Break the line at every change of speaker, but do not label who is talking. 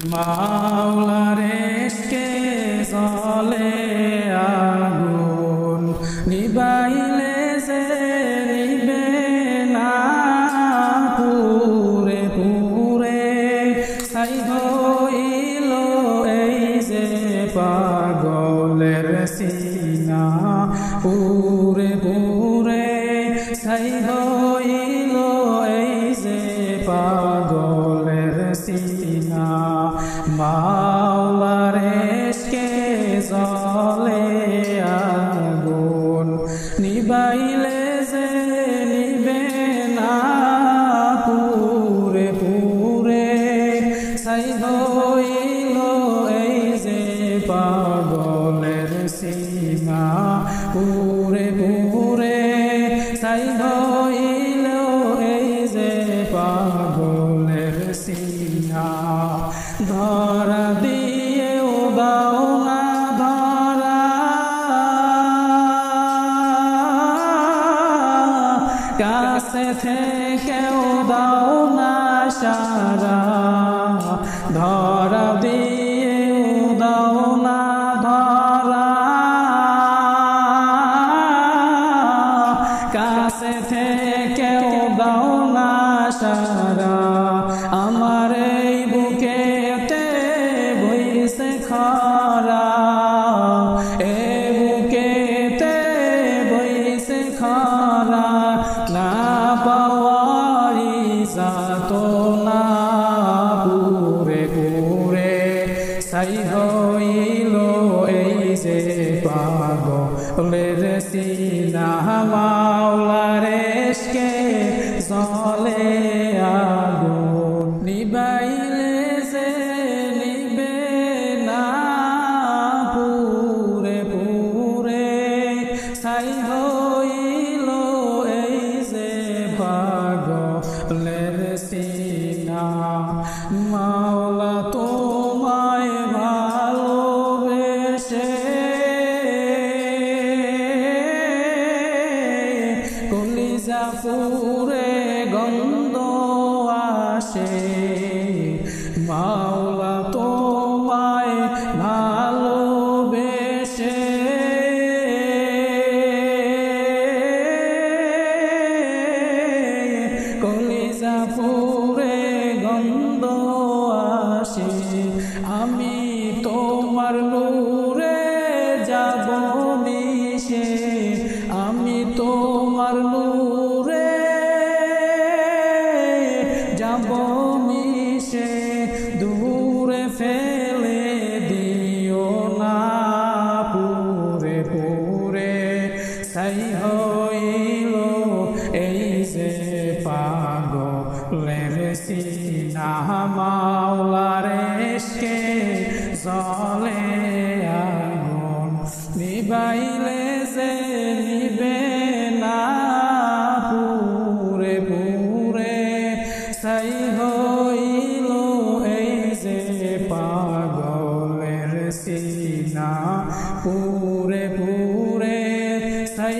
মাওলার ইশকে জ্বলে আগুন নিবাইলে যে নিবে না পুরে পুরে ছাই হইল এই যে পাগলের সিনা পুরে পুরে ছাই হইল এই যে পাগলের সিনা মাওলার ইশকে জ্বলে আগুন নিবাইলে যে নিবে না পুরে পুরে ছাই হইল এই যে পাগলের সিনা পুরে পুরে ছাই হইল এই যে পাগলের সিনা ধরা দিয়েও দাও না ধরা কাছে থেকেও দাও না সারা ধরা দিয়েও দাও না ধরা কাছে থেকেও দাও না সারা আমার এই বুকেতে বইছে খরা এই বুকেতে বইছে খরা না পাওয়ারি যাতো না পুরে পুরে ছাই হইল এই যে পাগলের সিনা মাওলার ইশকে জ্বলে আগুন নিবাইলে যে নিবে না পুরে পুরে ছাই হইল এই যে পাগলের সিনা মাওলা তোমায় ভালোবেসে কলিজা পুরে গন্ধ আসে মাওলা তোমায় ভালোবেসে কলিজা পুরে গন্ধ আসে আমি তোমার নূরে যাব মিশে আমি তোমার নূরে যাব মিশে দূরে ফেলে দিও না পুরে পুরে ছাই হইল এই যে পাগলের সিনা মাওলার ইশকে জ্বলে আগুন নিবাইলে যে নিবে না পুরে পুরে ছাই হইল এই যে পাগলের সিনা পুরে পুরে ছাই